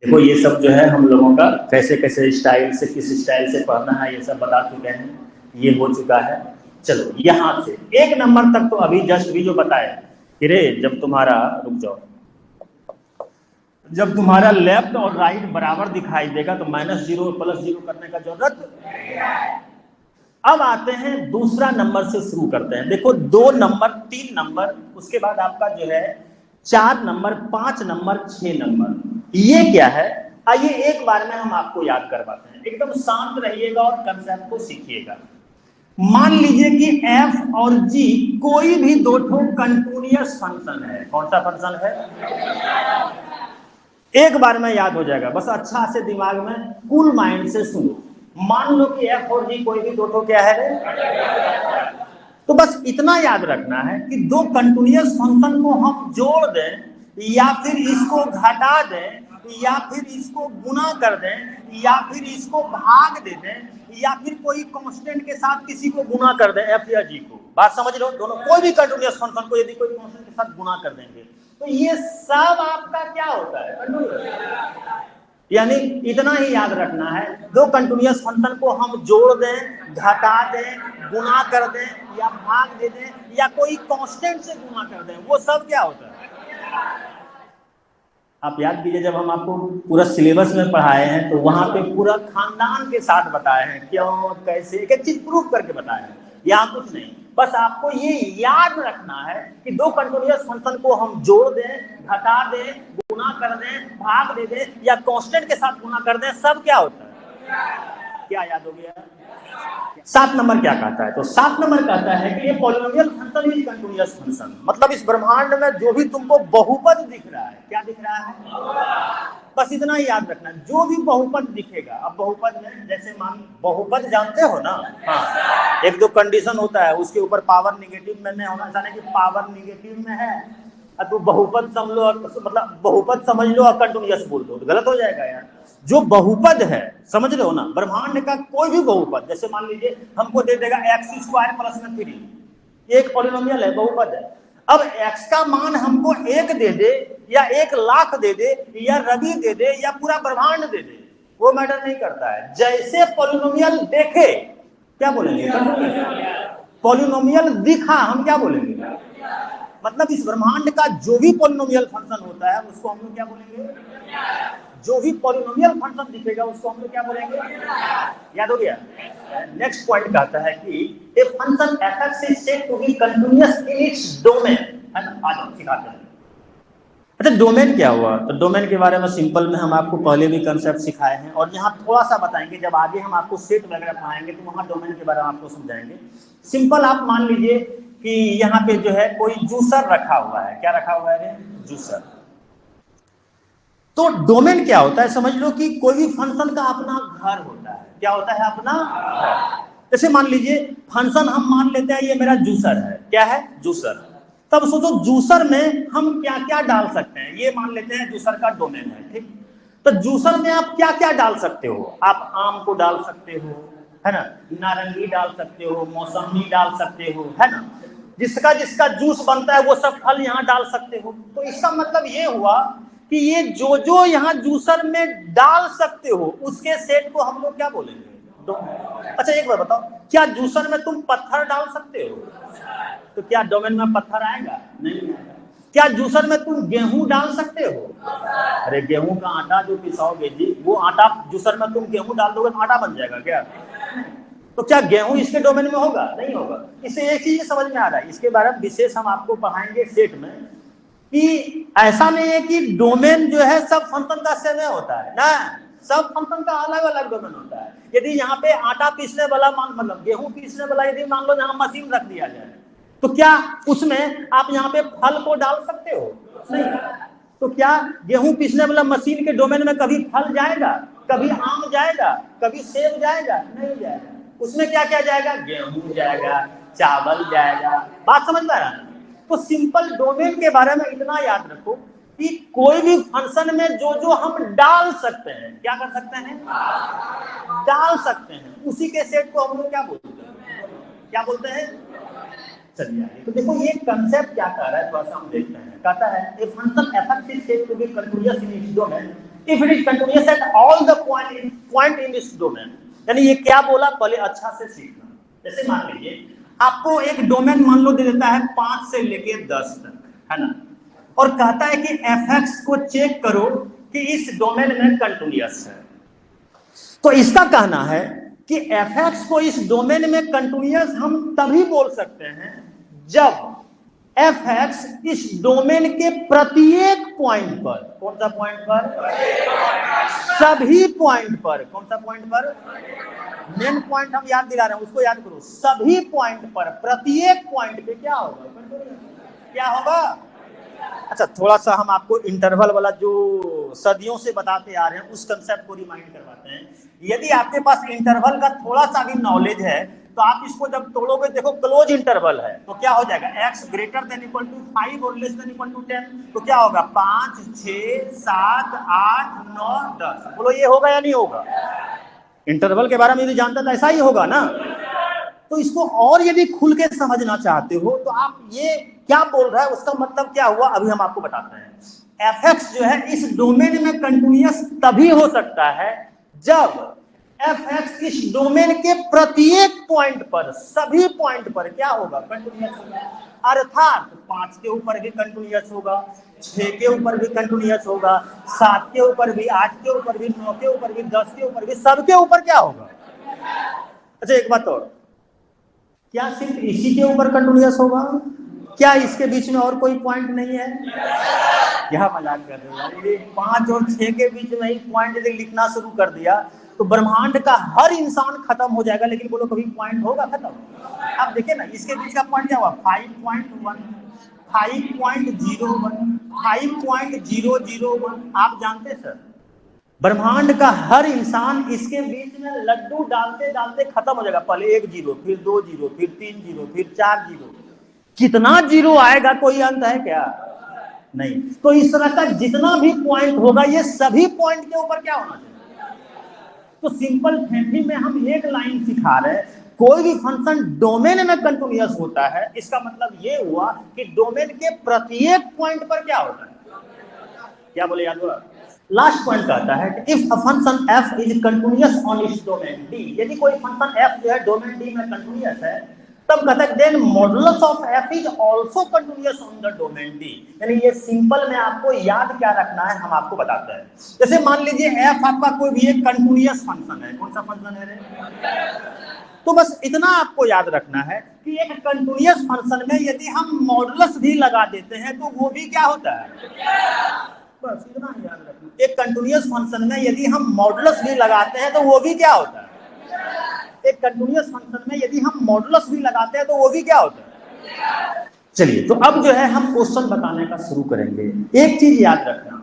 देखो ये सब जो है हम लोगों का कैसे कैसे स्टाइल से, किस स्टाइल से पढ़ना है, ये सब बता चुके हैं, ये हो चुका है। चलो यहाँ से 1 नंबर तक तो अभी जस्ट भी जो बताया कि रे जब तुम्हारा, रुक जाओ, जब तुम्हारा लेफ्ट और राइट बराबर दिखाई देगा तो -0 +0 करने का जरूरत। अब आते हैं दूसरा नंबर से शुरू करते हैं। देखो 2 नंबर, 3 नंबर, उसके बाद आपका जो है 4 नंबर, 5 नंबर, 6 नंबर, ये क्या है आइए एक बार में हम आपको याद करवाते हैं। एकदम शांत रहिएगा और कंसेप्ट को सीखिएगा। मान लीजिए कि f और g कोई भी दो ठो कंटिन्यूअस फंक्शन है। कौन सा फंक्शन है? एक बार में याद हो जाएगा, बस अच्छा से दिमाग में कूल माइंड से सुनो। मान लो कि f और g कोई भी दो ठो क्या है रे? तो बस इतना याद रखना है कि दो कंटिन्यूअस फंक्शन को हम जोड़ दें या फिर इसको घटा दें या फिर इसको गुना कर दें या फिर इसको भाग दे दें या फिर कोई कांस्टेंट के साथ किसी को गुना कर दें, एफ या जी को, बात समझ लो, दोनों कोई भी कंटिन्यूअस फंक्शन को यदि कोई कांस्टेंट के साथ गुना कर देंगे तो ये सब आपका क्या होता है? कंटिन्यूअस। यानी इतना ही याद रखना है, दो कंटिन्यूअस फंक्शन को हम जोड़ दें, घटा दें, गुना कर दें या भाग दे दें या कोई कांस्टेंट से गुना कर दें, वो सब क्या होता है? आप याद कीजिए जब हम आपको पूरा सिलेबस में पढ़ाए हैं तो वहां पे पूरा खानदान के साथ बताए हैं, क्यों कैसे एक एक चीज प्रूफ करके बताए हैं। यहाँ कुछ नहीं, बस आपको ये याद रखना है कि दो कंटिन्यूअस फंक्शन को हम जोड़ दें, घटा दें, गुना कर दें, भाग दे दें या कांस्टेंट के साथ गुना कर दें, सब क्या होता है? क्या याद हो गया? 7 नंबर क्या कहता है? तो 7 नंबर कहता है कि ये polynomial function is continuous function, मतलब इस ब्रह्मांड में जो भी तुमको बहुपद दिख रहा है, क्या दिख रहा है? बस इतना ही याद रखना, जो भी बहुपद दिखेगा। अब बहुपद में जैसे मान, बहुपद जानते हो ना? हाँ, एक दो कंडीशन होता है, उसके ऊपर पावर निगेटिव में नहीं होना चाहिए कि पावर निगेटिव में है तो बहुपद समझ लो, मतलब बहुपद समझ लो और कंटिन्यूअस बोल दो तो गलत हो जाएगा यार। जो बहुपद है समझ लो ना, ब्रह्मांड का कोई भी बहुपद, जैसे मान लीजिए हमको दे देगा x² + 3, एक पॉलिनोमियल है, बहुपद है। अब x का मान हमको 1 दे दे या 1,00,000 दे दे या रवि दे दे या पूरा ब्रह्मांड दे दे, वो मैटर नहीं करता है। जैसे पॉलिनोमियल देखे क्या बोलेंगे? पॉलिनोमियल दिखा हम क्या बोलेंगे? मतलब इस ब्रह्मांड का जो भी पॉलिनोमियल फंक्शन होता है उसको हम लोग क्या बोलेंगे? जो भी पॉलिनोमियल फंक्शन दिखेगा उसको हम लोग क्या बोलेंगे? याद हो गया? नेक्स्ट पॉइंट कहता है कि a function f(x) is said to be continuous in its domain. है ना? आज हम सिखाते हैं। अच्छा डोमेन क्या हुआ? तो डोमेन के बारे में सिंपल में हम आपको पहले भी कंसेप्ट सिखाए हैं और यहाँ थोड़ा सा बताएंगे, जब आगे हम आपको सेट वगैरह पढ़ाएंगे तो वहाँ डोमेन के बारे में आपको समझाएंगे। सिंपल आप मान लीजिए कि यहाँ पे जो है कोई जूसर रखा हुआ है। क्या रखा हुआ है? जूसर। तो डोमेन क्या होता है? समझ लो कि कोई भी फंक्शन का अपना घर होता है। क्या होता है? अपना घर। जैसे मान लीजिए फंक्शन हम मान लेते हैं ये मेरा जूसर है। क्या है? जूसर। तब सोचो जूसर में हम क्या क्या डाल सकते हैं, ये मान लेते हैं जूसर का डोमेन है, ठीक। तो जूसर में आप क्या क्या डाल सकते हो? आप आम को डाल सकते हो, है ना, नारंगी डाल सकते हो, मौसमी डाल सकते हो, है ना, जिसका जिसका जूस बनता है वो सब फल यहाँ डाल सकते हो। तो इसका मतलब ये हुआ कि ये जो जो यहाँ जूसर में डाल सकते हो उसके सेट को हम लोग क्या बोलेंगे? अच्छा एक बार बताओ, क्या जूसर में तुम पत्थर डाल सकते हो? तो क्या डोमेन में पत्थर आएगा? नहीं आएगा। क्या जूसर में तुम गेहूं डाल सकते हो? अरे गेहूं का आटा जो पिसाओगे जी, वो आटा जूसर में तुम गेहूं डाल दोगे तो आटा बन जाएगा क्या? तो क्या गेहूं इसके डोमेन में होगा? नहीं होगा। इससे एक चीज समझ में आ रहा है, इसके बारे में विशेष हम आपको पढ़ाएंगे सेट में, कि ऐसा नहीं है कि डोमेन जो है सब फंक्शन का सेम होता है ना, सब फंक्शन का अलग अलग डोमेन होता है। यदि यहाँ पे आटा पीसने वाला मतलब गेहूं पीसने वाला यदि मान लो यहाँ मशीन रख दिया जाए तो क्या उसमें आप यहाँ पे फल को डाल सकते हो? नहीं। तो क्या गेहूं पीसने वाला मशीन के डोमेन में कभी फल जाएगा, कभी आम जाएगा, कभी सेब जाएगा? नहीं जाएगा। उसमें क्या क्या जाएगा? गेहूं जाएगा, चावल जाएगा। बात समझ में आ रहा है? तो सिंपल डोमेन के बारे में इतना याद रखो कि कोई भी फंक्शन में जो जो हम डाल सकते हैं, क्या कर सकते हैं? डाल सकते हैं, उसी के सेट को हम लोग क्या बोलते हैं? क्या बोलते हैं? चलिए तो देखो ये कंसेप्ट क्या कह रहा है, थोड़ा सा हम देखते हैं। कहता है a function f(x) is said to be continuous in its domain if it is continuous at all the point in this domain. यानी ये क्या बोला, पहले अच्छा से सीखना। जैसे मान लीजिए आपको एक डोमेन मान लो दे देता है 5 से लेके 10 तक, है ना, और कहता है कि fx को चेक करो कि इस डोमेन में कंटिन्यूअस है। तो इसका कहना है कि fx को इस डोमेन में कंटिन्यूअस हम तभी बोल सकते हैं जब fx इस डोमेन के प्रत्येक पॉइंट पर, कौन सा पॉइंट पर, सभी पॉइंट पर, कौन सा पॉइंट पर, मेन पॉइंट हम याद दिला रहे हैं उसको याद करो, सभी पॉइंट पर, प्रत्येक पॉइंट पे क्या होगा, क्या होगा। अच्छा, थोड़ा सा हम आपको इंटरवल वाला जो सदियों से बताते आ रहे हैं उस कंसेप्ट को रिमाइंड करवाते हैं। यदि आपके पास इंटरवल का थोड़ा सा भी नॉलेज है तो आप इसको जब तोड़ोगे, देखो क्लोज इंटरवल है तो क्या हो जाएगा, x greater than equal to 5 और लेस देन इक्वल टू 10, तो क्या होगा 5, 6, 7, 8, 9, 10। बोलो ये होगा या नहीं होगा। इंटरवल के बारे में यदि जानते तो ऐसा ही होगा ना। तो इसको और यदि खुल के समझना चाहते हो तो आप ये क्या बोल रहा है उसका मतलब क्या हुआ अभी हम आपको बताते हैं। fx जो है इस डोमेन में कंटिन्यूअस तभी हो सकता है जब fx इस डोमेन के प्रत्येक पॉइंट पर, सभी पॉइंट पर क्या होगा, कंटिन्यूअस होगा। अर्थात 5 के ऊपर भी कंटिन्यूअस होगा, 6 के ऊपर भी कंटिन्यूअस होगा, 7 के ऊपर भी, 8 के ऊपर भी, 9 के ऊपर भी, 10 के ऊपर भी, सबके ऊपर क्या होगा। अच्छा एक बात और, क्या सिर्फ इसी के ऊपर कंटिन्यूअस होगा, क्या इसके बीच में और कोई पॉइंट नहीं है। क्या मजाक कर रहे हो, 5 और 6 के बीच में ही पॉइंट यदि लिखना शुरू कर दिया तो ब्रह्मांड का हर इंसान खत्म हो जाएगा, लेकिन बोलो कभी पॉइंट होगा खत्म। अब देखिए ना इसके बीच का पॉइंट क्या हुआ, 5.1, 5.01, 5.001। आप जानते सर ब्रह्मांड का हर इंसान इसके बीच में लड्डू डालते डालते खत्म हो जाएगा। पहले 1 जीरो, फिर 2 जीरो, फिर 3 जीरो, फिर 4 जीरो, कितना जीरो आएगा कोई अंत है क्या, नहीं। तो इस तरह का जितना भी पॉइंट होगा ये सभी पॉइंट के ऊपर क्या होना चाहिए। तो सिंपल फैमिली में हम एक लाइन सिखा रहे हैं, कोई भी फंक्शन डोमेन में कंटिन्यूअस होता है, इसका मतलब ये हुआ कि डोमेन के प्रत्येक पॉइंट पर क्या होता है। क्या बोले याद हुआ। लास्ट पॉइंट कहता है कि if a function f is continuous on its domain d, यदि कोई फंक्शन f जो है डोमेन d में कंटिन्यूअस है तब कहता है then modulus of f is also continuous on the domain d। यानी ये सिंपल में आपको याद क्या रखना है हम आपको बताते हैं। जैसे मान लीजिए f आपका कोई भी एक कंटिन्यूअस फंक्शन है, कौन सा फंक्शन है रे, तो बस इतना आपको याद रखना है कि एक कंटिन्यूअस फंक्शन में यदि हम मॉडुलस भी लगा देते हैं तो वो भी क्या होता है, बस इतना ही याद रखना। एक कंटिन्यूअस फंक्शन में यदि हम मॉडुलस भी लगाते हैं तो वो भी क्या होता है, एक कंटिन्यूअस फंक्शन में यदि हम मॉडुलस भी लगाते हैं तो वो भी क्या होता है। चलिए तो अब जो है हम क्वेश्चन बताने का शुरू करेंगे। एक चीज याद रखना,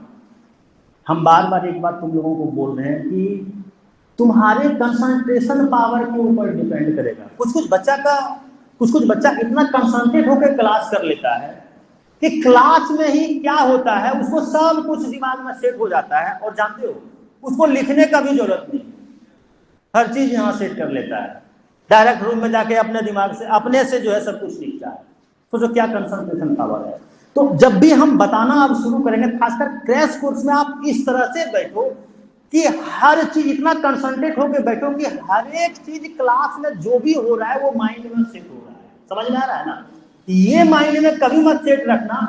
हम बार बार एक बात तुम लोगों को बोल रहे हैं कि तुम्हारे कंसंट्रेशन पावर के ऊपर डिपेंड करेगा। कुछ कुछ बच्चा इतना कंसंट्रेट होकर क्लास कर लेता है कि क्लास में ही क्या होता है उसको सब कुछ दिमाग में सेट हो जाता है, और जानते हो उसको लिखने का भी जरूरत नहीं, हर चीज यहां सेट कर लेता है, डायरेक्ट रूम में जाके अपने दिमाग से अपने से जो है सब कुछ सीखता है। तो जो क्या कंसंट्रेशन पावर है। तो जब भी हम बताना अब शुरू करेंगे, खासकर क्रैश कोर्स में, आप इस तरह से बैठो कि हर चीज इतना कंसंट्रेट होकर बैठो कि हर एक चीज क्लास में जो भी हो रहा है वो माइंड में सेट हो रहा है। समझ में आ रहा है ना। ये माइंड में कभी मत सेट रखना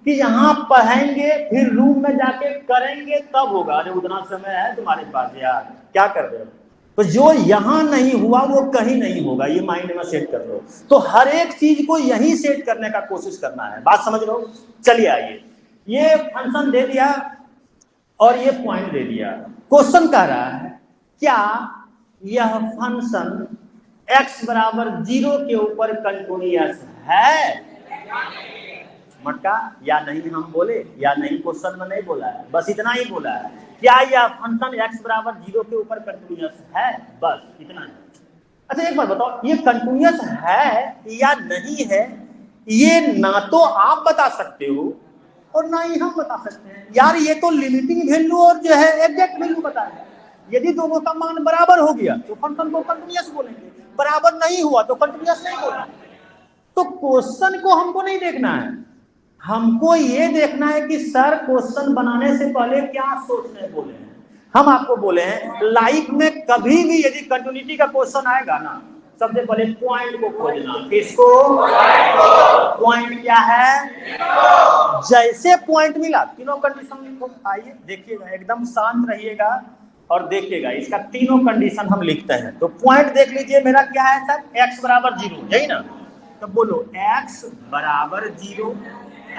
कि यहाँ पढ़ाएंगे फिर रूम में जाके करेंगे तब होगा। अरे उतना समय है तुम्हारे पास यार, क्या कर रहे हो। तो जो यहाँ नहीं हुआ वो कहीं नहीं होगा, ये माइंड में सेट कर लो। तो हर एक चीज को यहीं सेट करने का कोशिश करना है। बात समझ लो। चलिए आइए, ये फंक्शन दे दिया और ये पॉइंट दे दिया। क्वेश्चन कह रहा है क्या यह फंक्शन x बराबर 0 के ऊपर कंटिन्यूअस है। मटका या नहीं हम बोले या नहीं, क्वेश्चन में नहीं बोला है, बस इतना ही बोला है क्या यह फंक्शन x बराबर 0 के ऊपर कंटिन्यूअस है, बस इतना ही। अच्छा एक बात बताओ, ये कंटिन्यूअस है या नहीं है, ये ना तो आप बता सकते हो और ना ही हम बता सकते हैं। यार ये तो लिमिटिंग वैल्यू और जो है एग्जैक्ट वैल्यू बताए। यदि दोनों का मान बराबर हो गया तो फंक्शन को कंटिन्यूअस बोलेंगे, बराबर नहीं हुआ तो कंटिन्यूअस नहीं बोलेंगे। तो क्वेश्चन को हमको नहीं देखना है, हमको ये देखना है कि सर क्वेश्चन बनाने से पहले क्या सोचने बोले हैं। हम आपको बोले हैं लाइफ में कभी भी यदि कंटिन्यूटी का क्वेश्चन आएगा ना, सबसे पहले पॉइंट को खोजना। किसको? पॉइंट क्या है? जैसे पॉइंट मिला तीनों कंडीशन लिखो। आइए देखिएगा, एकदम शांत रहिएगा और देखिएगा, इसका तीनों कंडीशन हम लिखते हैं। तो पॉइंट देख लीजिए, मेरा क्या है सर? x बराबर 0, यही ना? तो बोलो x बराबर 0,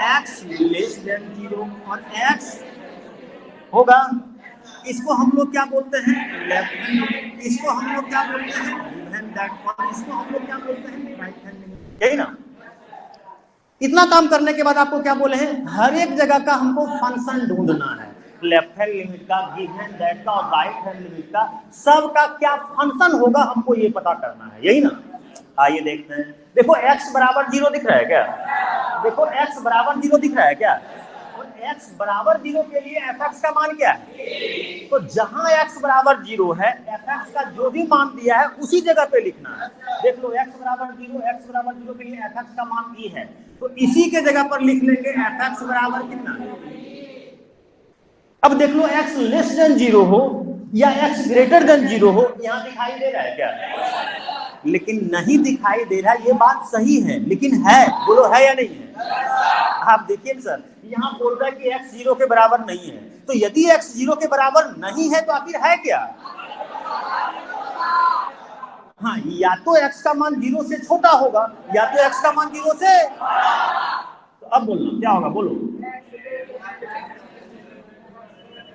x लेस देन 0 और x होगा, इसको हम लोग क्या बोलते हैं? Left hand. इसको हम लोग क्या बोलते हैं? Give hand that. और इसको हम लोग क्या बोलते हैं? राइट हैंड लिमिट, यही ना? इतना काम करने के बाद आपको क्या बोले हैं? हर एक जगह का हमको फंक्शन ढूंढना है। लेफ्ट हैंड लिमिट का, गिव हैंड दैट का और राइट हैंड लिमिट का, सबका क्या फंक्शन होगा हमको ये पता करना है, यही ना? आइए देखते हैं। देखो x बराबर 0 दिख रहा है क्या? देखो x बराबर 0 दिख रहा है क्या? और x बराबर 0 के लिए fx का मान क्या है? तो जहां x बराबर 0 है, fx का जो भी मान दिया है उसी जगह पे लिखना है। देख लो x बराबर 0 के लिए fx का मान e है, तो इसी के जगह पर लिख लेंगे fx बराबर कितना। अब देख लो x लेस देन 0 हो या x ग्रेटर देन 0 हो, यहां दिखाई दे रहा है क्या? लेकिन नहीं दिखाई दे रहा है, ये बात सही है, लेकिन है, बोलो है या नहीं है? आप देखिए सर, यहाँ बोल रहा है कि x 0 के बराबर नहीं है, तो यदि x 0 के बराबर नहीं है तो आखिर है क्या? हाँ, या तो x का मान 0 से छोटा होगा या तो x का मान 0 से, तो अब बोलना क्या होगा, बोलो।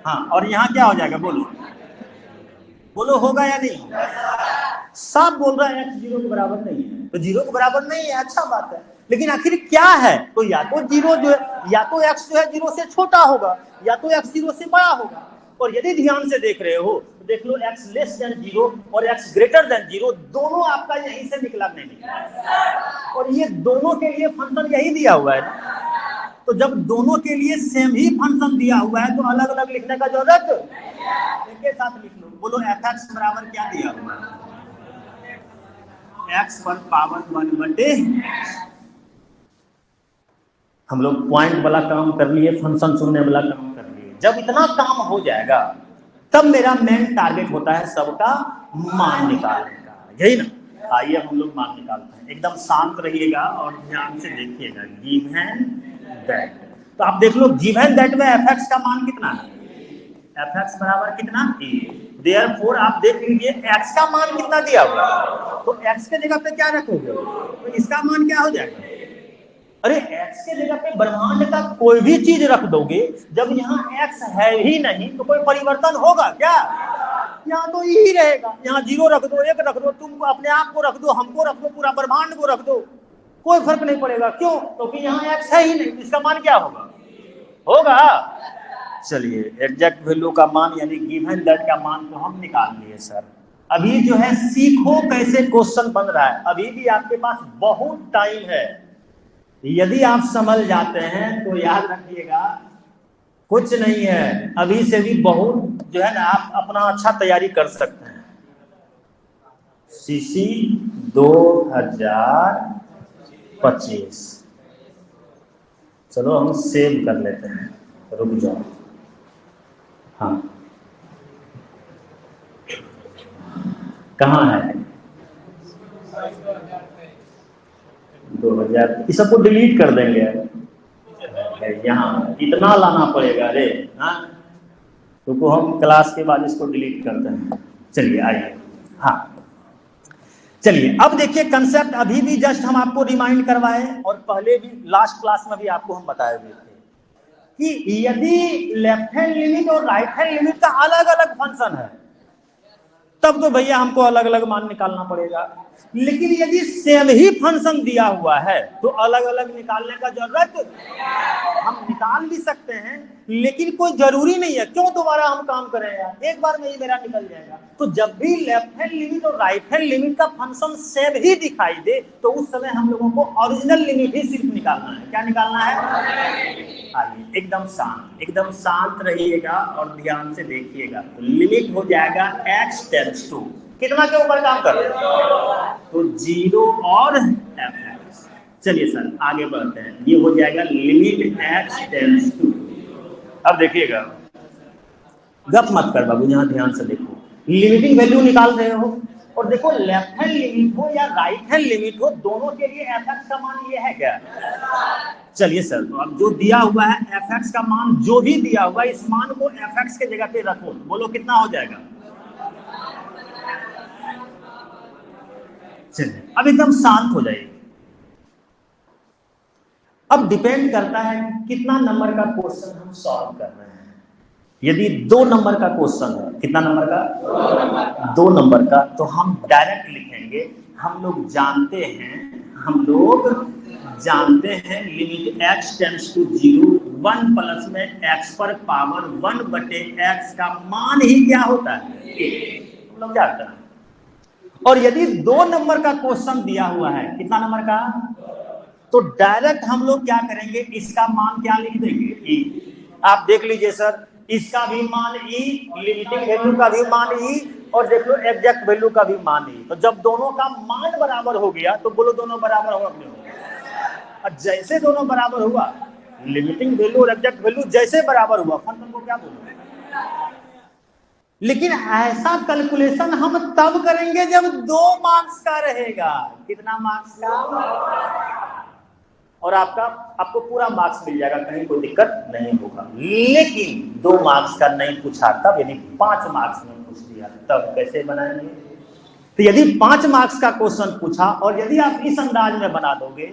हाँ, और यहाँ क्या हो जाएगा, बोलो बोलो, होगा या नहीं? साफ बोल रहा है x 0 के बराबर नहीं है, तो 0 के बराबर नहीं है, अच्छा बात है, लेकिन आखिर क्या है? तो या तो 0 जो है, या तो x जो है 0 से छोटा होगा या तो x 0 से बड़ा होगा। और यदि ध्यान से देख रहे हो तो देख लो x लेस देन 0 और x ग्रेटर देन 0 दोनों आपका यहीं से निकला, नहीं निकला, और ये दोनों के लिए फंक्शन यही दिया हुआ है। तो जब दोनों के लिए सेम ही फंक्शन दिया हुआ है तो अलग अलग लिखने का जरूरत, एक के साथ लिख लो। बोलो fx बराबर क्या दिया हुआ है? x पर पावर 1 बटे, हम लोग पॉइंट वाला काम कर लिए, फंक्शन चुनने वाला काम कर लिए। जब इतना काम हो जाएगा तब मेरा मेन टारगेट होता है सबका मान निकालने का, यही ना? आइए हम लोग मान निकालते हैं। एकदम शांत रहिएगा और ध्यान से देखिएगा। गिव हैंड दैट, तो आप देख लो गिव हैंड दैट में fx का मान कितना है? fx बराबर कितना? e। देयरफॉर आप देख लीजिए x का मान कितना दिया हुआ है, तो x के जगह पे क्या रखोगे? तो इसका मान क्या हो जाएगा? अरे x के जगह पे ब्रह्मांड का कोई भी चीज रख दोगे, जब यहाँ x है ही नहीं तो कोई परिवर्तन होगा क्या? यहाँ तो ही रहेगा। यहाँ 0 रख दो, 1 रख दो, तुम अपने आप को रख दो, हमको रख दो, पूरा ब्रह्मांड को रख दो, कोई फर्क नहीं पड़ेगा। क्यों? क्योंकि यहाँ x है ही नहीं, इसका मान क्या होगा? होगा। चलिए एग्जैक्ट वैल्यू का मान यानी गिवन दैट का मान तो हम निकाल लिए सर। अभी जो है सीखो कैसे क्वेश्चन बन रहा है, अभी भी आपके पास बहुत टाइम है। यदि आप समझ जाते हैं तो याद रखिएगा कुछ नहीं है, अभी से भी बहुत जो है ना आप अपना अच्छा तैयारी कर सकते हैं। सीसी 2025, चलो हम सेव कर लेते हैं, रुक जाओ। हाँ कहाँ है? 2000, इस सबको डिलीट कर देंगे। यहाँ इतना लाना पड़ेगा रे। हाँ तो हम क्लास के बाद इसको डिलीट करते हैं। चलिए आइए। हाँ चलिए अब देखिए कंसेप्ट अभी भी जस्ट हम आपको रिमाइंड करवाए और पहले भी लास्ट क्लास में भी आपको हम बताए हुए थे कि यदि लेफ्ट हैंड लिमिट और राइट हैंड लिमिट का अलग अलग फंक्शन है तब तो भैया हमको अलग अलग मान निकालना पड़ेगा। लेकिन यदि सेम ही फंक्शन दिया हुआ है तो अलग अलग निकालने का जरूरत, हम निकाल भी सकते हैं लेकिन कोई जरूरी नहीं है। क्यों दोबारा हम काम करें यार, एक बार में ही मेरा निकल जाएगा। तो जब भी लेफ्ट हैंड लिमिट और राइट हैंड लिमिट का फंक्शन सेम ही दिखाई दे तो उस समय हम लोगों को ओरिजिनल लिमिट ही सिर्फ निकालना है। क्या निकालना है? आइए एकदम शांत रहिएगा और ध्यान से देखिएगा। तो लिमिट हो जाएगा x टेंड्स टू कितना के ऊपर काम कर रहे हैं? तो 0 और fx। चलिए सर आगे बढ़ते हैं, ये हो जाएगा लिमिट एक्स टेंड्स टू। अब देखिएगा, गप मत कर बाबू, यहाँ ध्यान से देखो, लिमिटिंग वैल्यू निकाल रहे हो और देखो लेफ्ट हैंड लिमिट हो या राइट हैंड लिमिट हो, दोनों के लिए एफ एक्स का मान ये है क्या? चलिए सर, तो अब जो दिया हुआ है एफ एक्स का मान, जो भी दिया हुआ है, इस मान को एफ एक्स के जगह पे रखो, बोलो कितना हो जाएगा? चलिए अब एकदम शांत हो जाइए। अब डिपेंड करता है कितना नंबर का क्वेश्चन हम सॉल्व कर रहे हैं। यदि 2 नंबर का क्वेश्चन है, कितना नंबर का? 2 नंबर का, तो हम डायरेक्ट लिखेंगे, हम लोग जानते हैं limit x tends to 0, 1 plus में एक्स पर पावर 1 बटे एक्स का मान ही क्या होता है? हम लोग जानते हैं। और यदि 2 नंबर का क्वेश्चन दिया हुआ है, कितना नंबर का? तो डायरेक्ट हम लोग क्या करेंगे, इसका मान क्या लिख देंगे? ई। आप देख लीजिए सर, इसका भी मान ई, लिमिटिंग वैल्यू का भी मान ई, और देख लो एग्जैक्ट वैल्यू का भी मान ई। तो जब दोनों का मान बराबर हो गया तो बोलो दोनों बराबर हो अपने हो। और जैसे दोनों बराबर हुआ, लिमिटिंग वैल्यू और एग्जैक्ट वैल्यू जैसे बराबर हुआ, फंक्शन को क्या बोलोगे? लेकिन ऐसा कैलकुलेशन हम तब करेंगे जब 2 मार्क्स का रहेगा। कितना मार्क्स का? और आपको पूरा मार्क्स मिल जाएगा, कहीं कोई दिक्कत नहीं होगा। लेकिन 2 मार्क्स का नहीं पूछा तब, यदि 5 मार्क्स में पूछ दिया तब कैसे बनाएंगे? तो यदि 5 मार्क्स का क्वेश्चन पूछा और यदि आप इस अंदाज में बना दोगे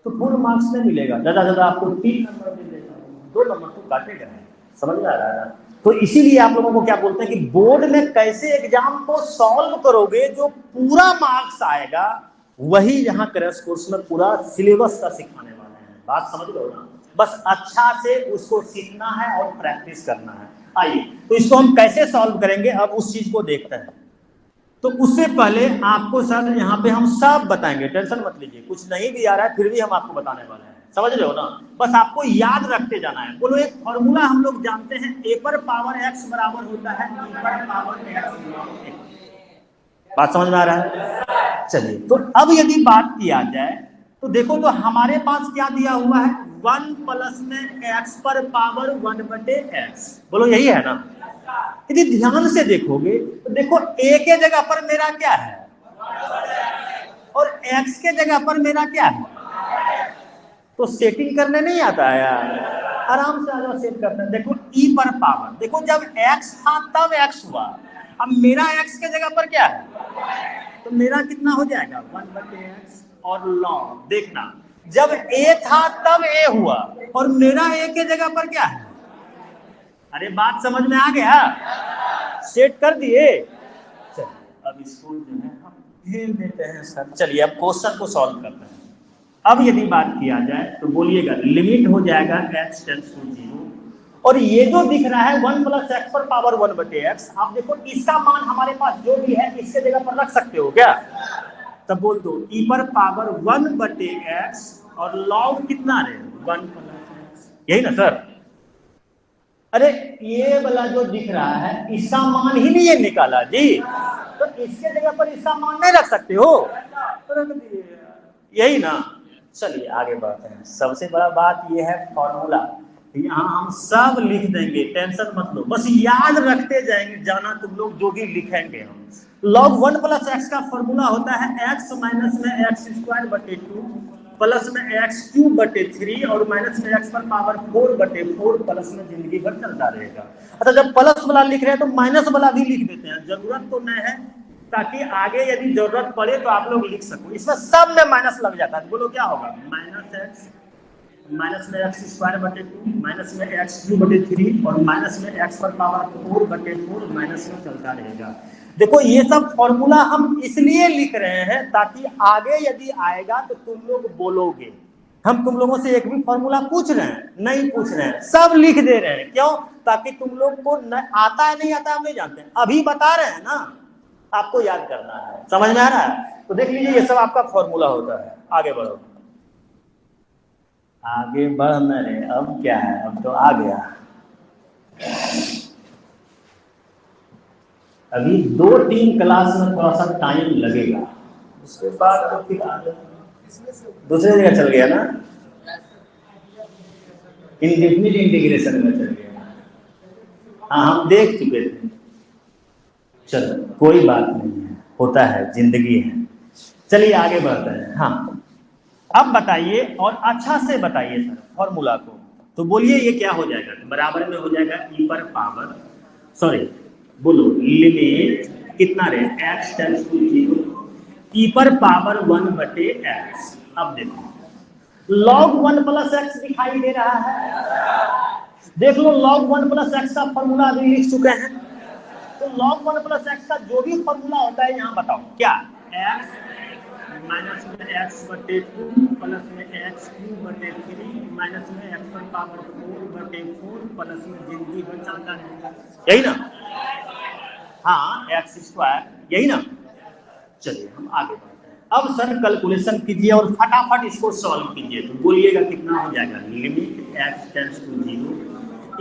तो फुल मार्क्स नहीं मिलेगा, ज्यादा ज्यादा आपको 3 नंबर मिलेगा, 2 नंबर तो काटेगा। समझ में आ रहा है? तो इसीलिए आप लोगों को क्या बोलते हैं कि बोर्ड में कैसे एग्जाम को सॉल्व करोगे, जो पूरा मार्क्स आएगा वही यहाँ क्रैश कोर्स में पूरा सिलेबस का सिखाने वाले हैं। बात समझ लो ना, बस अच्छा से उसको सीखना है और प्रैक्टिस करना है। आइए, तो इसको हम कैसे सॉल्व करेंगे, अब उस चीज को देखते हैं। तो उससे पहले आपको सर यहाँ पे हम सब बताएंगे, टेंशन मत लीजिए, कुछ नहीं भी आ रहा है फिर भी हम आपको बताने वाले हैं। समझ रहे हो ना? बस आपको याद रखते जाना है। बोलो, एक फॉर्मूला हम लोग जानते हैं, ए पर पावर एक्स बराबर होता है ई पर पावर एक्स। बात समझ में आ रहा है? चलिए, तो अब यदि बात किया जाए तो देखो, तो हमारे पास क्या दिया हुआ है, 1 प्लस में एक्स पर पावर 1 बटे एक्स। बोलो यही है ना? यदि ध्यान से देखोगे तो देखो, ए के जगह पर मेरा क्या है और एक्स के जगह पर मेरा क्या है। तो सेटिंग करने नहीं आता है यार, आराम से आ जाओ, सेट करते हैं। देखो ई पर पावर, देखो जब एक्स था तब एक्स हुआ, अब मेरा एक्स के जगह पर क्या है, तो मेरा कितना हो जाएगा 1 बटे एक्स। और लॉग देखना, जब ए था तब ए हुआ और मेरा ए के जगह पर क्या है। अरे बात समझ में आ गया? सेट कर दिए? चलिए अब इसको जो है हम खेल देते हैं सर। चलिए अब क्वेश्चन को सॉल्व करते हैं। अब यदि बात किया जाए तो बोलिएगा लिमिट हो जाएगा एक्स टेंड्स टू 0, और ये जो दिख रहा है 1 प्लस एक्स पर पावर 1 बटे एक्स, आप देखो इसका मान हमारे पास जो भी है इसके जगह पर रख सकते हो क्या? तब बोल दो ई पर पावर 1 बटे एक्स और लॉग कितना है 1 प्लस एक्स, यही ना सर? अरे ये वाला जो दिख रहा है इसका मान ही नहीं है निकाला जी, तो इसके जगह पर इसका मान नहीं रख सकते हो? यही ना? चलिए आगे बढ़ते हैं। सबसे बड़ा बात ये है फॉर्मूला, यहाँ हम सब लिख देंगे, टेंशन मत लो, बस याद रखते जाएंगे जाना तुम लोग जो भी लिखेंगे हम। लॉग 1 प्लस एक्स का फॉर्मूला होता है एक्स माइनस में एक्स स्क्वायर बटे 2 प्लस में एक्स क्यूब बटे 3 और माइनस में एक्स पर पावर 4 बटे 4 प्लस में जिंदगी भर चलता रहेगा। अच्छा, जब प्लस वाला लिख रहे हैं तो माइनस वाला भी लिख देते हैं, जरूरत तो नहीं है, ताकि आगे यदि जरूरत पड़े तो आप लोग लिख सको। इसमें सब में माइनस लग जाता है, बोलो क्या होगा, माइनस में एक्स स्क्वायर बटे 2 माइनस में एक्स क्यूब बटे 3 और माइनस में एक्स पर पावर 4 बटे 4 माइनस में चलता रहेगा। देखो ये सब फॉर्मूला हम इसलिए लिख रहे हैं ताकि आगे यदि आएगा तो तुम लोग बोलोगे। हम तुम लोगों से एक भी फॉर्मूला पूछ रहे हैं? नहीं पूछ रहे हैं, सब लिख दे रहे हैं। क्यों? ताकि तुम लोग को आता है नहीं आता हम नहीं जानते, अभी बता रहे हैं ना, आपको याद करना है। समझ में आ रहा है? तो देख लीजिए ये सब आपका फॉर्मूला होता है। आगे बढ़ो, आगे बढ़ मेरे, अब क्या है, अब तो आ गया। अभी 2-3 क्लास में थोड़ा सा टाइम लगेगा, उसके बाद तो फिर आ जाएगा। दूसरे जगह चल गया ना, इंडेफिनिट इंटीग्रेशन में चल गया। हाँ हम देख चुके थे। चलो कोई बात नहीं है, होता है, जिंदगी है। चलिए आगे बढ़ते हैं। हाँ अब बताइए और अच्छा से बताइए सर फॉर्मूला को। तो बोलिए ये क्या हो जाएगा, तो बराबर में हो जाएगा ई पर पावर, सॉरी बोलो लिमिट कितना रहे, एक्स टेंड्स टू 0 ई पर पावर 1/x। अब देखो log 1 प्लस एक्स दिखाई दे रहा है, देख लो log 1 प्लस एक्स का फॉर्मूला अभी लिख चुके हैं। तो log 1 प्लस एक्स का जो भी फॉर्मूला होता है यहाँ बताओ क्या, एक्स माइनस में x/2 प्लस में x³ माइनस में x पर पावर 4/4 प्लस में जिंदगी भर चलता रहेगा, यही ना। हाँ x², यही ना। चलिए हम आगे बढ़ते हैं। अब सर कैलकुलेशन कीजिए और फटाफट इसको सॉल्व कीजिए। तो बोलिएगा कितना हो जाएगा, लिमिट x टेंड्स टू 0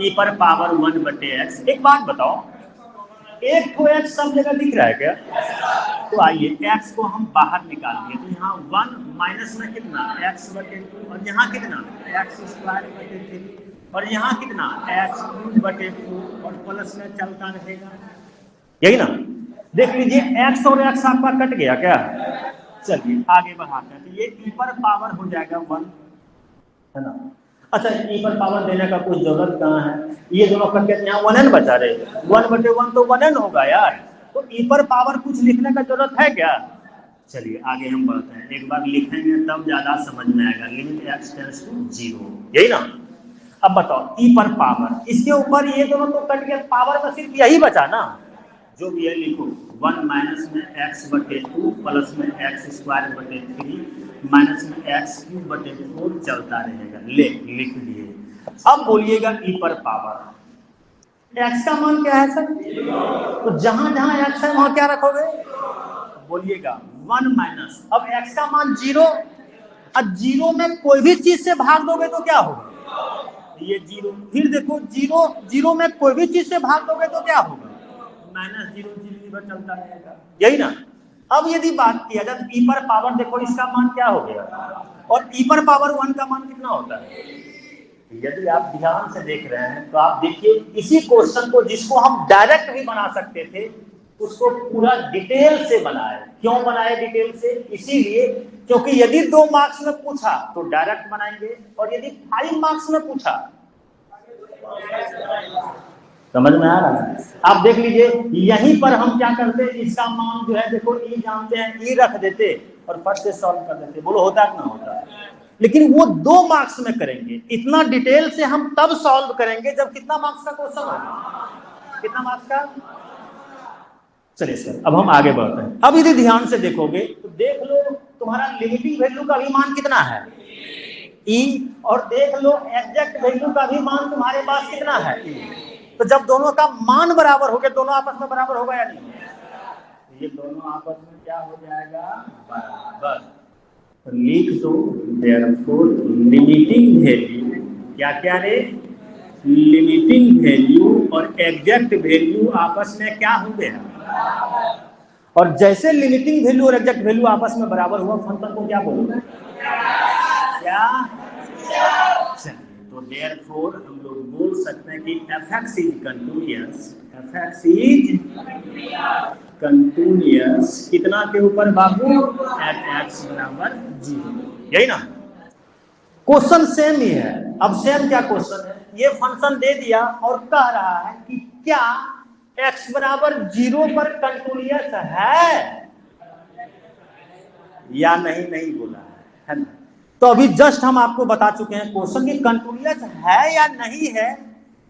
ई पर पावर 1/x। एक बात बताओ, एक को x सब जगह दिख रहा है क्या? तो आइए x को हम बाहर निकाल दिए, तो यहाँ 1 माइनस में कितना x/2 और यहाँ कितना x² और यहाँ कितना x³ और प्लस में चलता रहेगा, यही ना। देख लीजिए x और x आपका कट गया क्या। चलिए आगे बढ़ाते हैं। तो ये e पर पावर हो जाएगा 1, है ना। अच्छा ई पर पावर देने का कोई जरूरत कहाँ है, ये दोनों करके यहाँ 1n बचा रहे, 1/1 तो 1n होगा यार। तो ई पर पावर कुछ लिखने का जरूरत है क्या। चलिए आगे हम बढ़ते हैं, एक बार लिखेंगे तब ज्यादा समझ में आएगा। लिमिट x टेंड्स टू 0, यही ना। अब बताओ ई पर पावर, इसके ऊपर ये दोनों तो कट गया, पावर में सिर्फ यही बचा ना, जो भी है लिखो 1 माइनस में x/2 प्लस में x²/3 माइनस में x³/4 चलता रहेगा। लिख दिए। अब बोलिएगा ई पर पावर x का मान क्या है सर, तो जहां जहां x है वहां क्या रखोगे, बोलिएगा 1 माइनस, अब x का मान 0, अब 0 में कोई भी चीज से भाग दोगे तो क्या होगा, ये 0, फिर देखो 0 में कोई भी चीज से भाग दोगे तो क्या होगा, -0 जिंदगी भर चलता रहेगा, यही ना। अब यदि बात किया जाए तो ई पर पावर, देखो इसका मान क्या हो गया, और ई पर पावर 1 का मान कितना होता है। यदि आप ध्यान से देख रहे हैं तो आप देखिए इसी क्वेश्चन को, जिसको हम डायरेक्ट भी बना सकते थे, उसको पूरा डिटेल से बनाए। क्यों बनाए डिटेल से, इसीलिए क्योंकि यदि 2 मार्क्स में पूछा तो डायरेक्ट बनाएंगे, और यदि 5 मार्क्स में पूछा, समझ में आ रहा है। आप देख लीजिए यहीं पर हम क्या करते, इसका मान जो है देखो ई जानते हैं, ई रख देते और फट से सॉल्व कर देते, बोलो होता है ना होता है। लेकिन वो 2 मार्क्स में करेंगे, इतना डिटेल से हम तब सॉल्व करेंगे जब कितना मार्क्स का क्वेश्चन होगा, कितना मार्क्स का। चलिए सर अब हम आगे बढ़ते हैं। अब यदि ध्यान से देखोगे तो देख लो तुम्हारा लिमिटिंग वैल्यू का भी मान कितना है ई, और देख लो एग्जैक्ट वैल्यू का भी मान तुम्हारे पास कितना है ई। तो जब दोनों का मान बराबर हो गया, दोनों आपस में बराबर होगा या नहीं, तो ये दोनों आपस में क्या हो जाएगा, बराबर। तो लिख दो देयरफॉर लिमिटिंग वैल्यू, क्या क्या रे, लिमिटिंग वैल्यू और एग्जैक्ट वैल्यू आपस में क्या हो गया, और जैसे लिमिटिंग वैल्यू और एग्जैक्ट वैल्यू आपस में बराबर हुआ, फंक्शन को क्या बोलोगे, क्या। तो देयरफॉर हम लोग बोल सकते हैं कि f(x) is continuous, f(x) is continuous कितना के ऊपर बाबू, f(x) बराबर 0, यही ना। क्वेश्चन सेम ही है। अब सेम क्या क्वेश्चन है, ये फंक्शन दे दिया और कह रहा है कि क्या x बराबर 0 पर कंटिन्यूअस है या नहीं, नहीं बोला है ना। तो अभी जस्ट हम आपको बता चुके हैं क्वेश्चन की कंटिन्यूअस है या नहीं है,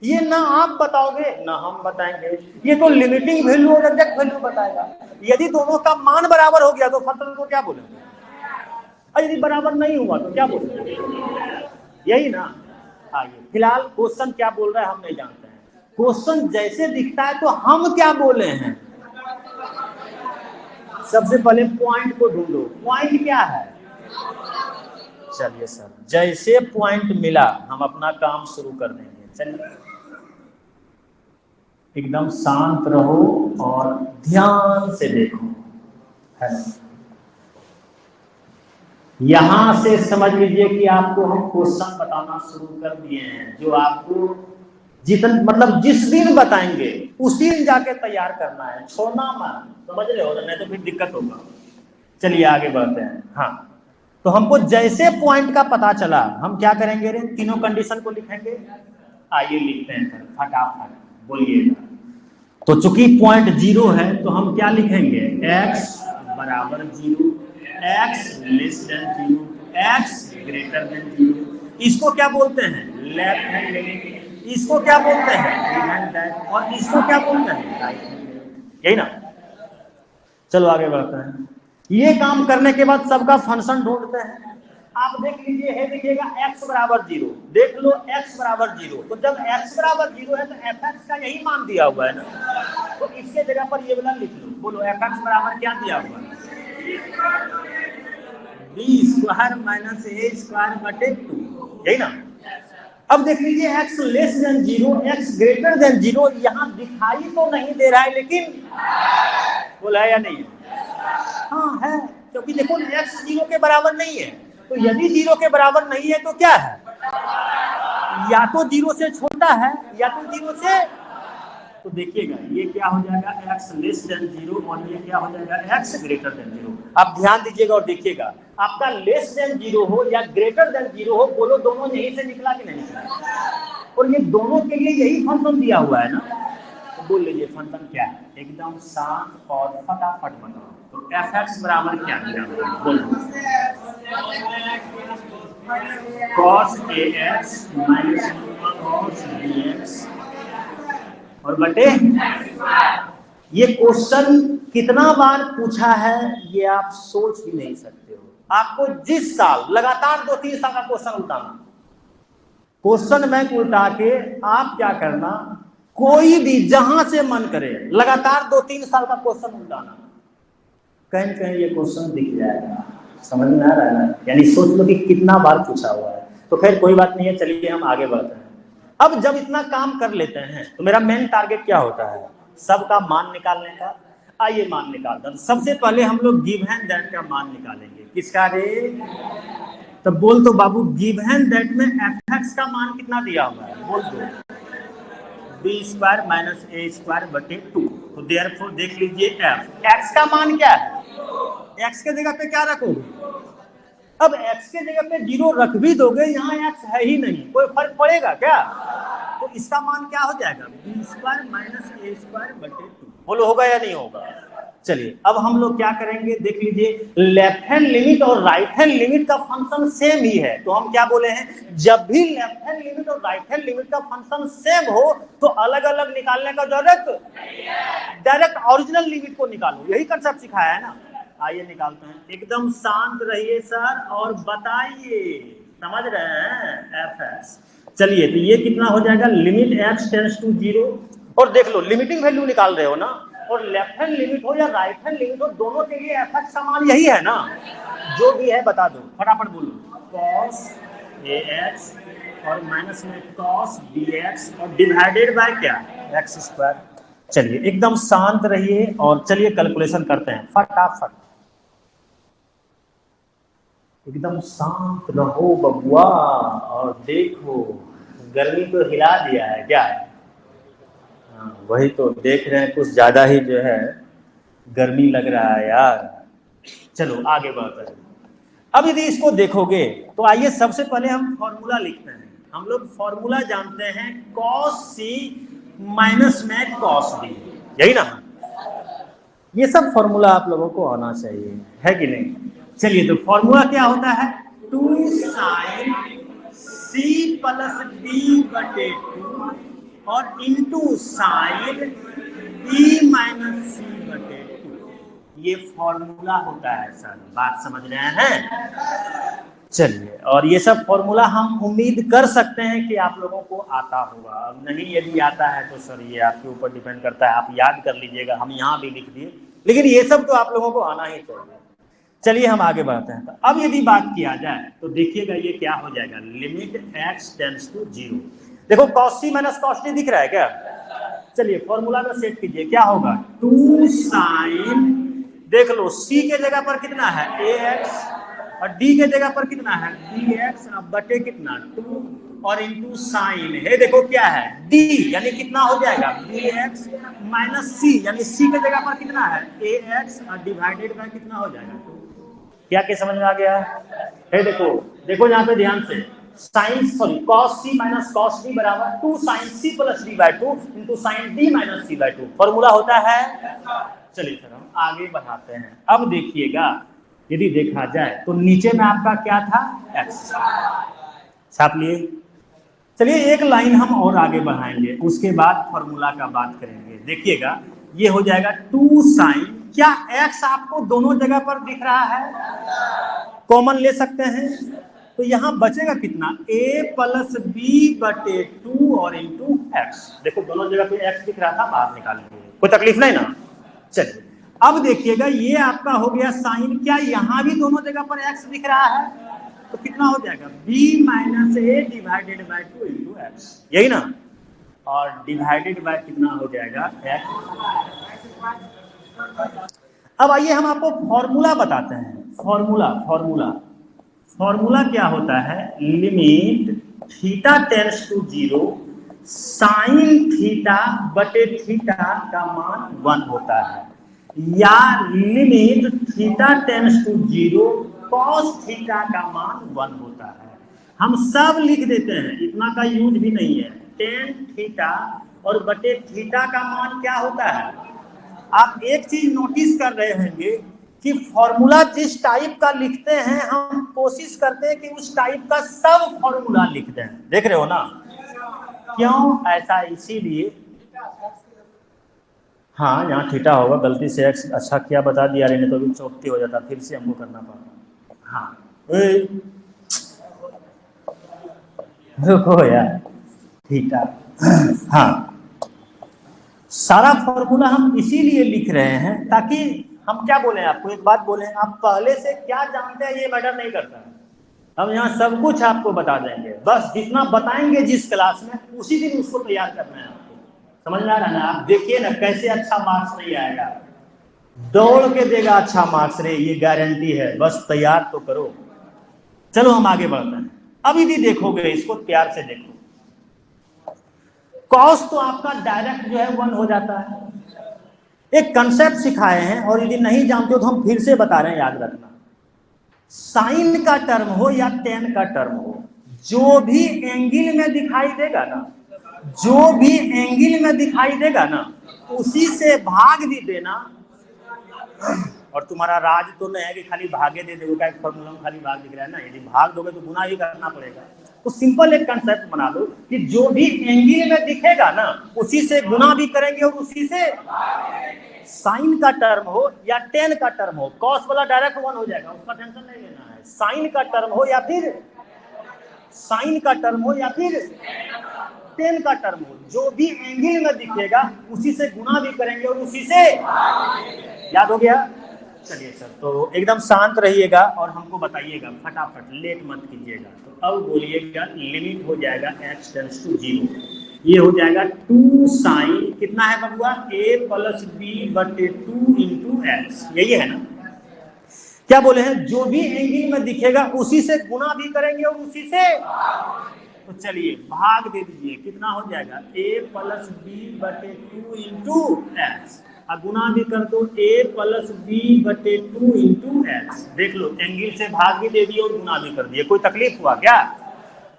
ये ना आप बताओगे ना हम बताएंगे, ये तो लिमिटिंग वैल्यू और एग्जैक्ट वैल्यू बताएगा। यदि दोनों का मान बराबर हो गया तो फंक्शन को क्या बोलेंगे, और यदि बराबर नहीं हुआ तो क्या बोलेंगे, यही ना। आइए फिलहाल क्वेश्चन क्या बोल रहा है हम नहीं जानते हैं, क्वेश्चन जैसे दिखता है तो हम क्या बोले हैं, सबसे पहले पॉइंट को ढूंढो, पॉइंट क्या है। चलिए सर जैसे पॉइंट मिला हम अपना काम शुरू कर देंगे। चलिए एकदम शांत रहो और ध्यान से देखो, है ना। यहां से समझ लीजिए कि आपको हम क्वेश्चन बताना शुरू कर दिए हैं, जो आपको मतलब जिस दिन बताएंगे उसी दिन जाके तैयार करना है, छोड़ना मत, समझ रहे हो ना, नहीं तो फिर दिक्कत होगा। चलिए आगे बढ़ते हैं। हाँ, तो हमको जैसे पॉइंट का पता चला हम क्या करेंगे रे, तीनों कंडीशन को लिखेंगे। आइए लिखते हैं फटाफट, बोलिएगा। तो चूंकि पॉइंट 0 है तो हम क्या लिखेंगे, x बराबर 0, x less than 0, x greater then 0। इसको क्या बोलते हैं, लेफ्ट हैंड लिमिट। इसको क्या बोलते हैं, गिव हैंड दैट। और इसको क्या बोलते हैं, राइट हैंड लिमिट। यही ना। चलो आगे बढ़ते हैं। ये काम करने के बाद सबका फंक्शन ढूंढते हैं। आप देख लीजिए है, देखिएगा x बराबर 0, देख लो x बराबर 0। तो जब x बराबर 0 है तो fx का यही मान दिया हुआ है ना, तो इसके जगह पर ये वाला लिख लो। बोलो fx बराबर क्या दिया हुआ है, b square minus a square बटे 2, यही ना। अब देख लीजिए x less than 0, x greater then 0, यहाँ दिखाई तो नहीं दे रहा है लेकिन बोला है या नहीं, हाँ है, क्योंकि देखो x 0 के बराबर नहीं है। तो यदि 0 के बराबर नहीं है तो क्या है, या तो 0 से छोटा है या तो 0 से, तो देखिएगा ये क्या हो जाएगा, x लेस देन 0 और ये क्या हो जाएगा, x ग्रेटर देन 0। आप ध्यान दीजिएगा और देखिएगा, आपका लेस देन 0 हो या ग्रेटर देन 0 हो, बोलो दोनों यहीं से निकला कि नहीं निकला। और ये दोनों के लिए यही फंक्शन दिया हुआ है ना, तो बोल लीजिए फंक्शन क्या है, एकदम शांत और फटाफट बताओ। तो fx बराबर क्या दिया हुआ है, बोलो cos ax minus cos bx और बटे, ये क्वेश्चन कितना बार पूछा है ये आप सोच भी नहीं सकते हो। आपको जिस साल लगातार 2-3 साल का क्वेश्चन उठाना, क्वेश्चन बैंक उल्टा के आप क्या करना, कोई भी जहां से मन करे लगातार 2-3 साल का क्वेश्चन उल्टाना, कहीं कहीं ये क्वेश्चन दिख जाएगा। समझ में आ रहा है ना, यानी सोच लो कि कितना बार पूछा हुआ है। तो खैर कोई बात नहीं है, चलिए हम आगे बढ़ते हैं। अब जब इतना काम कर लेते हैं तो मेरा मेन टारगेट क्या होता है, सबका मान निकालने का। आइए मान निकालते हैं। सबसे पहले हम लोग गिव एंड दैट का मान निकालेंगे। किसका रे, तो बोल तो बाबू, गिव एंड दैट में fx का मान कितना दिया हुआ है, बोल दो, b square minus a square बटे 2। तो देयरफॉर देख लीजिए x का मान क्या है, x के जगह पे क्या रखोगे, अब x के जगह पे 0 रख भी दोगे, यहाँ x है ही नहीं, कोई फर्क पड़ेगा क्या। तो इसका मान क्या हो जाएगा, b square minus a square बटे 2। बोलो होगा या नहीं होगा। चलिए अब हम लोग क्या करेंगे, देख लीजिए, लेफ्ट हैंड लिमिट और राइट हैंड लिमिट का फंक्शन सेम ही है। तो हम क्या बोले हैं, जब भी लेफ्ट हैंड लिमिट और राइट हैंड लिमिट का फंक्शन सेम हो तो अलग अलग निकालने का जरूरत, डायरेक्ट ओरिजिनल लिमिट को निकालो, यही कंसेप्ट सिखाया है ना। आइए निकालते हैं, एकदम शांत रहिए सर और बताइए, समझ रहे हैं fx। चलिए तो ये कितना हो जाएगा, लिमिट x टेंड्स टू 0, और देख लो लिमिटिंग वैल्यू निकाल रहे हो ना, और लेफ्ट हैंड लिमिट हो या राइट हैंड लिमिट हो, दोनों के लिए fx का मान यही है ना, जो भी है बता दो फटाफट बोलो, cos ax और माइनस में cos bx और डिवाइडेड बाय क्या, x स्क्वायर। चलिए एकदम शांत रहिए और चलिए कैलकुलेशन करते हैं फटाफट। एकदम शांत रहो बबुआ, और देखो गर्मी तो हिला दिया है क्या। वही तो देख रहे हैं, कुछ ज्यादा ही जो है गर्मी लग रहा है यार। चलो आगे बढ़ते हैं। अब यदि इसको देखोगे तो आइए सबसे पहले हम फॉर्मूला लिखते हैं। हम लोग फॉर्मूला जानते हैं cos c माइनस में cos b, यही ना। ये सब फॉर्मूला आप लोगों को आना चाहिए, है कि नहीं। चलिए तो फॉर्मूला क्या होता है, 2 sin c प्लस d बटे 2 और into sine b minus c बटे 2। ये फॉर्मूला होता है सर, बात समझ रहे हैं। चलिए, और ये सब फॉर्मूला हम उम्मीद कर सकते हैं कि आप लोगों को आता होगा। अब नहीं यदि आता है तो सर ये आपके ऊपर डिपेंड करता है, आप याद कर लीजिएगा, हम यहाँ भी लिख दिए, लेकिन ये सब तो आप लोगों को आना ही चाहिए। चलिए हम आगे बढ़ते हैं। तो अब यदि बात किया जाए तो देखिएगा ये क्या हो जाएगा, लिमिट x टेंड्स टू 0। देखो cos c minus cos d दिख रहा है क्या, चलिए फॉर्मूला में सेट कीजिए, क्या होगा 2 sin, देख लो c के जगह पर कितना है ax और डी के जगह पर कितना है dx बटे कितना 2 और इंटू साइन है, देखो क्या है d यानी कितना हो जाएगा bx माइनस सी, यानी c के जगह पर कितना है ax और डिवाइडेड बाय कितना हो जाएगा 2। क्या क्या समझ में आ गया है? देखो देखो यहाँ पे ध्यान से, sine sorry cos c minus cos d बराबर 2 sin c प्लस d by 2 into sine d minus c by 2 formula होता है। चलिए सर हम आगे बढ़ाते हैं। अब देखिएगा यदि देखा जाए तो नीचे में आपका क्या था x छाप लिए। चलिए एक लाइन हम और आगे बढ़ाएंगे, उसके बाद फॉर्मूला का बात करेंगे। देखिएगा ये हो जाएगा 2 साइन, क्या x आपको दोनों जगह पर दिख रहा है, कॉमन ले सकते हैं, तो यहां बचेगा कितना a प्लस बी बटे 2 और इंटू एक्स। देखो दोनों जगह पे x दिख रहा था, बाहर निकाल लिए, कोई तकलीफ नहीं ना। चलिए अब देखिएगा ये आपका हो गया साइन, क्या यहां भी दोनों जगह पर x दिख रहा है, तो कितना हो जाएगा b minus A divided by 2 into x, यही ना, और डिवाइडेड बाय कितना हो जाएगा x। अब आइए हम आपको फॉर्मूला बताते हैं। फॉर्मूला क्या होता है, limit theta tends to 0 sine theta बटे थीटा का मान 1 होता है, या limit theta tends to 0 cos theta का मान 1 होता है। हम सब लिख देते हैं, इतना का यूज भी नहीं है। टेन थीटा और बटे थीटा का मान क्या होता है। आप एक चीज नोटिस कर रहे होंगे कि फॉर्मूला जिस टाइप का लिखते हैं हम कोशिश करते हैं कि उस टाइप का सब फॉर्मूला लिख दें, देख रहे हो ना, क्यों ऐसा, इसीलिए हाँ यहाँ थीटा होगा, गलती से एक्स, अच्छा किया बता दिया, नहीं तो भी चौकती हो जाता, फिर से हमको करना पड़ता। हाँ रुको यार, थीटा, हाँ सारा फॉर्मूला हम इसीलिए लिख रहे हैं ताकि हम क्या बोले, आपको एक बात बोले, आप पहले से क्या जानते हैं ये मैटर नहीं करता है, हम यहाँ सब कुछ आपको बता देंगे, बस जितना बताएंगे जिस क्लास में उसी दिन उसको तैयार करना है आपको, समझ में आ रहा है ना। आप देखिए ना कैसे अच्छा मार्क्स नहीं आएगा, दौड़ के देगा अच्छा मार्क्स रे, ये गारंटी है, बस तैयार तो करो। चलो हम आगे बढ़ते हैं। अभी भी देखोगे, इसको प्यार से देखो, कॉस तो आपका डायरेक्ट जो है 1 हो जाता है। एक कंसेप्ट सिखाए हैं और यदि नहीं जानते हो तो हम फिर से बता रहे हैं, याद रखना, साइन का टर्म हो या टेन का टर्म हो, जो भी एंगल में दिखाई देगा ना, जो भी एंगल में दिखाई देगा ना, उसी से भाग भी देना। और तुम्हारा राज तो नहीं है कि खाली भागे दे दोगे, का फॉर्मूला में खाली भाग दिख रहा है ना, यदि भाग दोगे तो गुना ही करना पड़ेगा। तो सिंपल एक कंसेप्ट बना लो कि जो भी एंगल में दिखेगा ना उसी से गुना भी करेंगे और उसी से, साइन का टर्म हो या टेन का टर्म हो, कॉस वाला डायरेक्ट 1 हो जाएगा, उसका टेंशन नहीं लेना है। साइन का टर्म हो या फिर साइन का टर्म हो या फिर टेन का टर्म हो, जो भी एंगल में दिखेगा उसी से गुना भी करेंगे और उसी से, याद हो गया। चलिए सर, तो एकदम शांत रहिएगा और हमको बताइएगा फटाफट, लेट मत कीजिएगा। तो अब बोलिएगा लिमिट हो जाएगा x टेंड्स टू 0, ये हो जाएगा 2 साइन कितना है बबुआ a प्लस बी बटे 2 इंटू एक्स, यही है ना। क्या बोले हैं, जो भी एंगल में दिखेगा उसी से गुना भी करेंगे और उसी से, तो चलिए भाग दे दीजिए, कितना हो जाएगा a प्लस बी बटे 2 इंटू एक्स, और गुना भी कर दो a प्लस बी बटे 2 इंटू एक्स। देख लो एंगल से भाग भी दे दिए और गुना भी कर दिए, कोई तकलीफ हुआ क्या।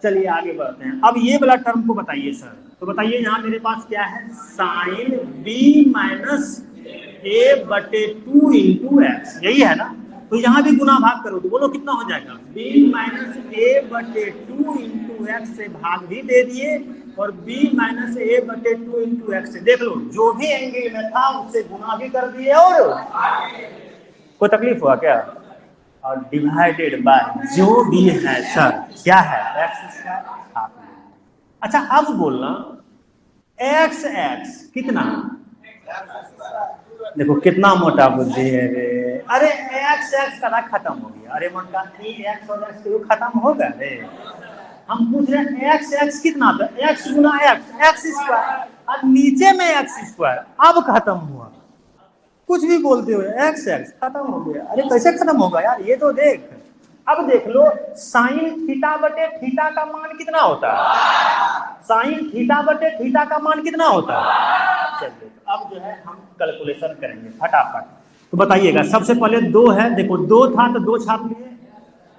चलिए आगे बढ़ते हैं। अब ये वाला टर्म को बताइए सर, तो बताइए यहाँ मेरे पास क्या है, साइन b माइनस a बटे 2 इंटू एक्स, यही है ना। तो यहाँ भी गुना भाग करो तो बोलो कितना हो जाएगा, b माइनस a बटे 2 इंटू एक्स से भाग भी दे दिए और b माइनस a बटे 2 इंटू एक्स से, देख लो जो भी एंगल में था उससे गुना भी कर दिए और, कोई तकलीफ हुआ क्या, और डिवाइडेड बाय जो भी है सर क्या है एक्स स्क्वायर। अच्छा अब बोलना एक्स एक्स कितना, देखो कितना मोटा बुद्धि है रे, अरे एक्स एक्स का खत्म हो गया, अरे मोटा एक्स और एक्स तो खत्म होगा रे। हम पूछ रहे हैं एक्स एक्स कितना था, एक्स गुना एक्स, एक्स स्क्वायर, और नीचे में एक्स स्क्वायर, अब खत्म हुआ, कुछ भी बोलते हो एक्स एक्स खत्म हो गया, अरे कैसे खत्म होगा यार, ये तो देख। अब देख लो साइन थीटा बटे थीटा का मान कितना होता है, साइन थीटा बटे थीटा का मान कितना होता है। चलिए तो अब जो है हम कैलकुलेशन करेंगे फटाफट। तो बताइएगा, सबसे पहले 2 है, देखो 2 था तो 2 छाप लिए,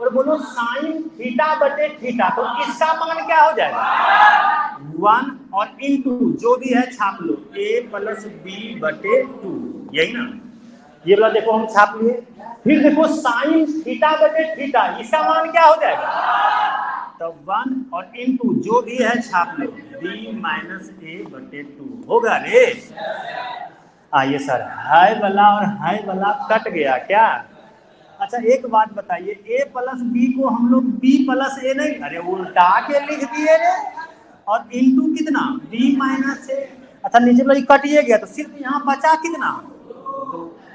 और बोलो साइन थीटा बटे थीटा, तो इसका मान क्या हो जाएगा 1, और इनटू जो भी है छाप लो a प्लस बी बटे 2, यही ना, ये वाला देखो हम छाप लिए। फिर देखो साइन थीटा बटे थीटा, इसका मान क्या हो जाएगा, तो 1 और इनटू जो भी है छाप लो b माइनस ए बटे 2 होगा रे। आइए सर, हाय वाला और हाय वाला कट गया क्या। अच्छा एक बात बताइए, a प्लस बी को हम लोग b प्लस ए नहीं, अरे उल्टा के लिख दिए रे, और इनटू कितना b माइनस ए। अच्छा नीचे वाला कटिए गया तो सिर्फ यहाँ बचा कितना,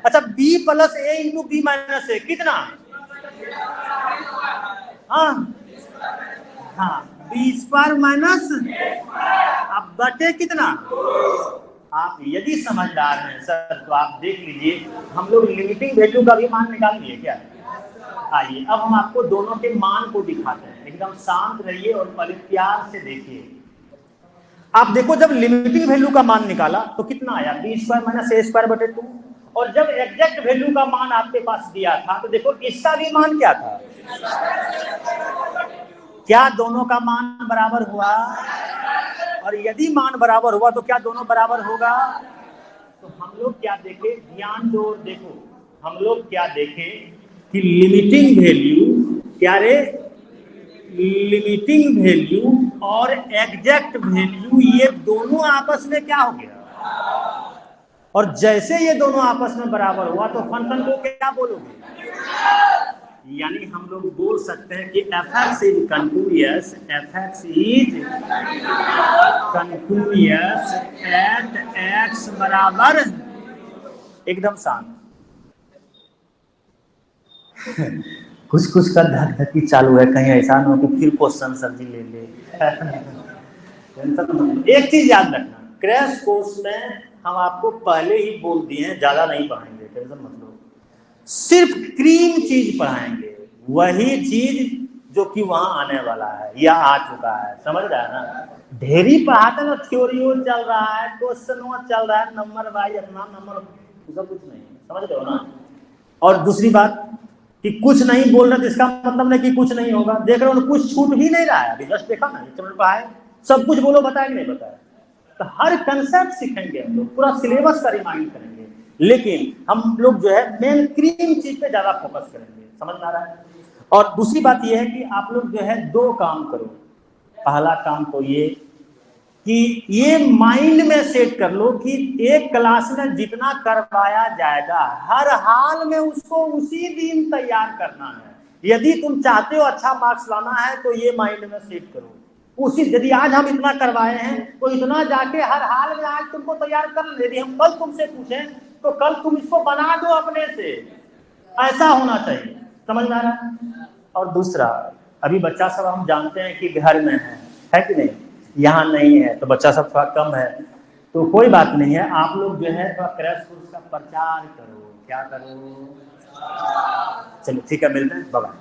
अच्छा b प्लस ए इंटू बी माइनस ए कितना, हाँ हाँ बी स्क्वायर माइनस, अब बटे कितना। आप यदि समझदार हैं सर तो आप देख लीजिए, हम लोग लिमिटिंग वैल्यू का भी मान निकाल लिए क्या। आइए अब हम आपको दोनों के मान को दिखाते हैं, एकदम शांत रहिए और बड़े प्यार से देखिए। आप देखो जब लिमिटिंग वैल्यू का मान निकाला तो कितना आया, बी स्क्वायर माइनस ए स्क्वायर बटे 2, और जब एग्जैक्ट वैल्यू का मान आपके पास दिया था तो देखो इसका भी मान क्या था, क्या दोनों का मान बराबर हुआ, और यदि मान बराबर हुआ तो क्या दोनों बराबर होगा। तो हम लोग क्या देखे, ध्यान दो, देखो हम लोग क्या देखे कि लिमिटिंग वैल्यू क्या रे, लिमिटिंग वैल्यू और एग्जैक्ट वैल्यू ये दोनों आपस में क्या हो गया, और जैसे ये दोनों आपस में बराबर हुआ तो फंक्शन को क्या बोलोगे, यानी हम लोग बोल सकते हैं कि f(x) is continuous, f(x) is continuous eight x बराबर, एकदम शांत। कुछ कुछ का धक चालू है, कहीं ऐसा ना हो कि फिर क्वेश्चन सब्जी ले ले। एक चीज याद रखना, क्रैश कोर्स में हम आपको पहले ही बोल दिए हैं, ज्यादा नहीं पढ़ाएंगे, टेंशन मत लो, सिर्फ क्रीम चीज पढ़ाएंगे, वही चीज जो कि वहां आने वाला है या आ चुका है, समझ रहा है ना। ढेरी पढ़ाते ना, थ्योरियो चल रहा है, क्वेश्चनों चल रहा है, नंबर वाइज अपना नंबर, सब कुछ नहीं, समझ रहे हो ना। और दूसरी बात कि कुछ नहीं बोल रहे तो इसका मतलब नहीं कि कुछ नहीं होगा, देख रहे हो कुछ छूट ही नहीं रहा है, अभी जस्ट देखा ना चैप्टर पढ़ाए, सब कुछ बोलो बताए नहीं बताया, तो हर कंसेप्ट सीखेंगे हम लोग, पूरा सिलेबस का रिमाइंड करेंगे, लेकिन हम लोग जो है मेन क्रीम चीज पे ज्यादा फोकस करेंगे, समझ में आ रहा है। और दूसरी बात यह है कि आप लोग जो है 2 काम करो, पहला काम तो ये कि ये माइंड में सेट कर लो कि एक क्लास में जितना करवाया जाएगा हर हाल में उसको उसी दिन तैयार करना है। यदि तुम चाहते हो अच्छा मार्क्स लाना है तो ये माइंड में सेट करो, उसी यदि आज हम इतना करवाए हैं तो इतना जाके हर हाल में आज तुमको तैयार कर, यदि हम कल तुमसे पूछें तो कल तुम इसको बना दो अपने से, ऐसा होना चाहिए, समझ में आ रहा है। और दूसरा, अभी बच्चा सब हम जानते हैं कि घर में है कि नहीं, यहाँ नहीं है तो बच्चा सब थोड़ा कम है, तो कोई बात नहीं है, आप लोग जो है थोड़ा क्रैश कोर्स का प्रचार करो, क्या करो। चलिए ठीक है, मिलते हैं, बाय।